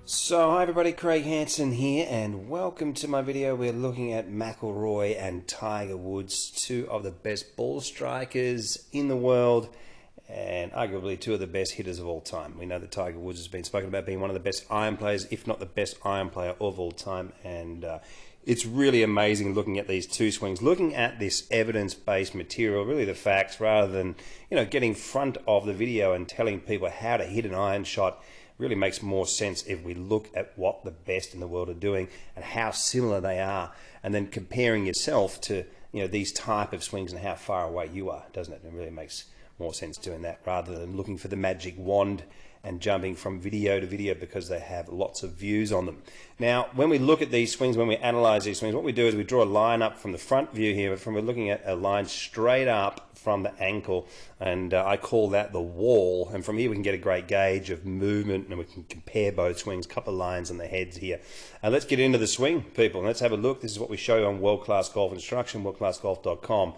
So hi everybody, Craig Hanson here and welcome to my video. We're looking at McIlroy and Tiger Woods, two of the best ball strikers in the world and arguably two of the best hitters of all time. We know that Tiger Woods has been spoken about being one of the best iron players, if not the best iron player of all time, and it's really amazing looking at these two swings, looking at this evidence-based material, really the facts, rather than getting front of the video and telling people how to hit an iron shot. Really makes more sense if we look at what the best in the world are doing and how similar they are, and then comparing yourself to these type of swings and how far away you are, doesn't it? It really makes more sense doing that rather than looking for the magic wand and jumping from video to video because they have lots of views on them. Now, when we look at these swings, when we analyze these swings, what we do is we draw a line up from the front view here, we're looking at a line straight up from the ankle, and I call that the wall, and from here we can get a great gauge of movement and we can compare both swings, a couple of lines on the heads here. Let's get into the swing, people, and let's have a look. This is what we show you on World Class Golf Instruction, worldclassgolf.com,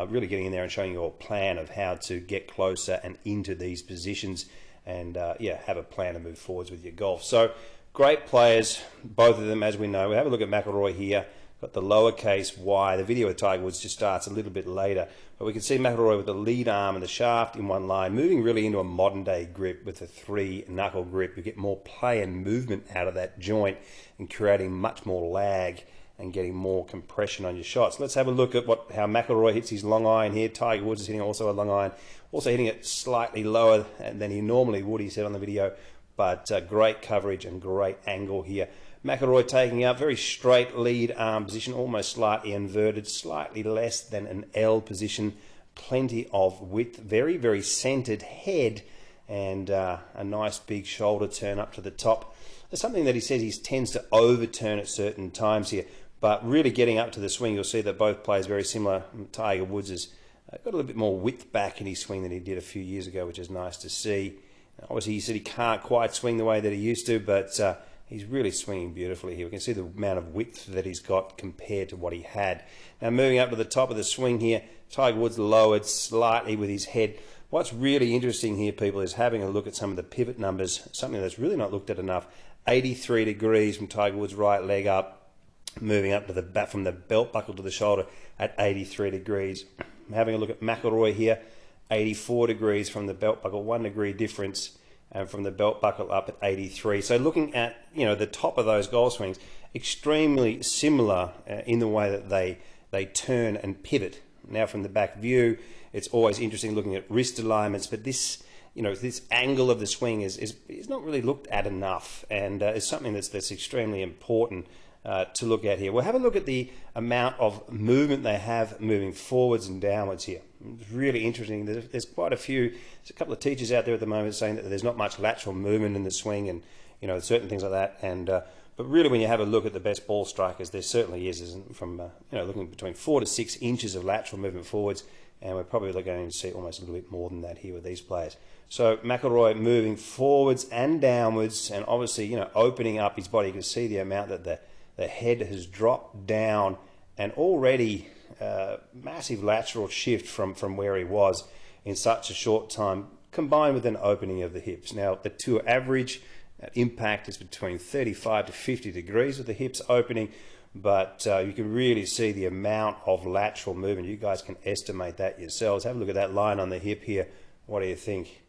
really getting in there and showing you a plan of how to get closer and into these positions and have a plan to move forwards with your golf. So great players, both of them, as we know. We have a look at McIlroy here. Got the lowercase y. The video with Tiger Woods just starts a little bit later, but we can see McIlroy with the lead arm and the shaft in one line, moving really into a modern day grip with a 3-knuckle grip. You get more play and movement out of that joint and creating much more lag and getting more compression on your shots. Let's have a look at how McIlroy hits his long iron here. Tiger Woods is hitting also a long iron, also hitting it slightly lower than he normally would, he said on the video, but great coverage and great angle here. McIlroy taking up very straight lead arm position, almost slightly inverted, slightly less than an L position, plenty of width, very, very centered head, and a nice big shoulder turn up to the top. There's something that he says he tends to overturn at certain times here, but really getting up to the swing, you'll see that both players very similar. Tiger Woods has got a little bit more width back in his swing than he did a few years ago, which is nice to see. Obviously, he said he can't quite swing the way that he used to, but he's really swinging beautifully here. We can see the amount of width that he's got compared to what he had. Now, moving up to the top of the swing here, Tiger Woods lowered slightly with his head. What's really interesting here, people, is having a look at some of the pivot numbers, something that's really not looked at enough. 83 degrees from Tiger Woods' right leg up, moving up to the back from the belt buckle to the shoulder at 83 degrees. Having a look at McIlroy here, 84 degrees from the belt buckle, 1 degree difference, and from the belt buckle up at 83. So looking at the top of those golf swings, extremely similar in the way that they turn and pivot. Now from the back view, it's always interesting looking at wrist alignments, but this this angle of the swing is not really looked at enough, and it's something that's extremely important to look at here. We'll have a look at the amount of movement they have moving forwards and downwards here. It's really interesting. There's quite a few. There's a couple of teachers out there at the moment saying that there's not much lateral movement in the swing, and certain things like that. And but really, when you have a look at the best ball strikers, there certainly is, from looking between 4 to 6 inches of lateral movement forwards, and we're probably going to see almost a little bit more than that here with these players. So McIlroy moving forwards and downwards, and obviously opening up his body. You can see the amount that the head has dropped down, and already massive lateral shift from where he was in such a short time, combined with an opening of the hips. Now the tour average impact is between 35 to 50 degrees with the hips opening, but you can really see the amount of lateral movement. You guys can estimate that yourselves. Have a look at that line on the hip here. What do you think?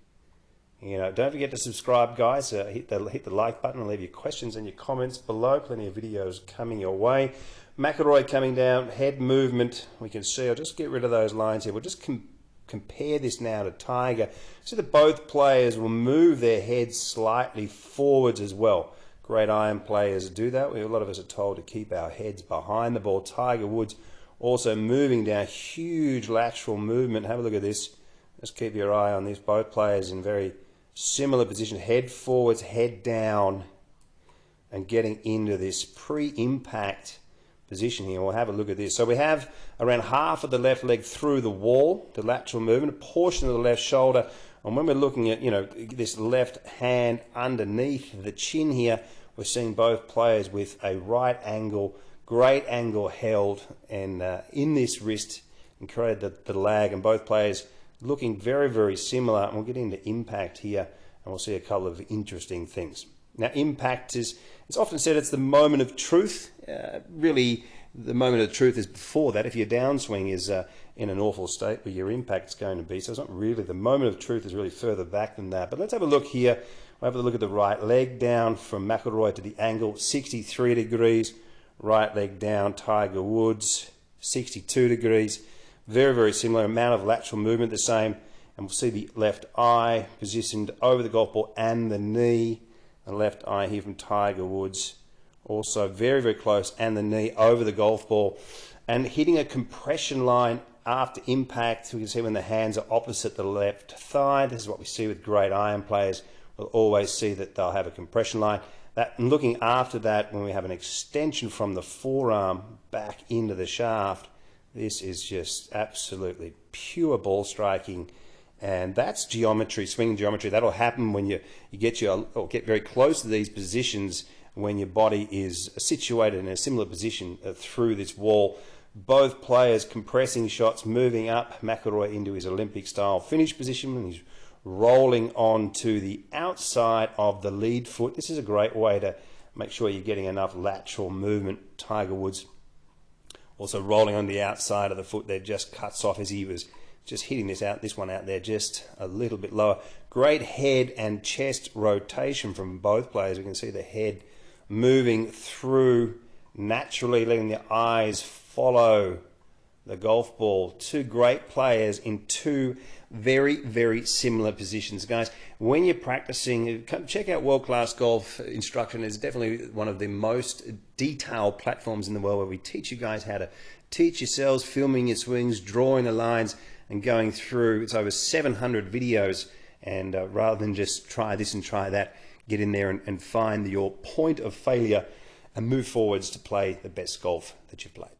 Don't forget to subscribe, guys. Hit the like button and leave your questions and your comments below. Plenty of videos coming your way. McIlroy coming down, head movement. We can see. I'll just get rid of those lines here. We'll just compare this now to Tiger. See that both players will move their heads slightly forwards as well. Great iron players do that. A lot of us are told to keep our heads behind the ball. Tiger Woods also moving down, huge lateral movement. Have a look at this. Just keep your eye on this. Both players in very similar position, head forwards, head down, and getting into this pre-impact position here. We'll have a look at this. So we have around half of the left leg through the wall, the lateral movement, a portion of the left shoulder, and when we're looking at this left hand underneath the chin here, we're seeing both players with a right angle, great angle held, and in this wrist, and created the lag, and both players looking very, very similar. And we'll get into impact here, and we'll see a couple of interesting things. Now, impact is, it's often said it's the moment of truth. Really, the moment of truth is before that. If your downswing is in an awful state where your impact's going to be, so it's not really, the moment of truth is really further back than that. But let's have a look here. We'll have a look at the right leg down from McIlroy to the angle, 63 degrees. Right leg down, Tiger Woods, 62 degrees. Very, very similar. Amount of lateral movement the same. And we'll see the left eye positioned over the golf ball and the knee. The left eye here from Tiger Woods. Also very, very close, and the knee over the golf ball. And hitting a compression line after impact. We can see when the hands are opposite the left thigh. This is what we see with great iron players. We'll always see that they'll have a compression line. And looking after that, when we have an extension from the forearm back into the shaft, this is just absolutely pure ball striking. And that's geometry, swing geometry. That'll happen when you get very close to these positions when your body is situated in a similar position through this wall. Both players compressing shots, moving up. McIlroy into his Olympic-style finish position, and he's rolling on to the outside of the lead foot. This is a great way to make sure you're getting enough lateral movement. Tiger Woods also rolling on the outside of the foot there, just cuts off as he was just hitting this one out there just a little bit lower. Great head and chest rotation from both players. We can see the head moving through naturally, letting the eyes follow the golf ball. Two great players in two very, very similar positions. Guys, when you're practicing, check out World Class Golf Instruction. It's definitely one of the most detailed platforms in the world where we teach you guys how to teach yourselves, filming your swings, drawing the lines, and going through. It's over 700 videos, and rather than just try this and try that, get in there and find your point of failure and move forwards to play the best golf that you've played.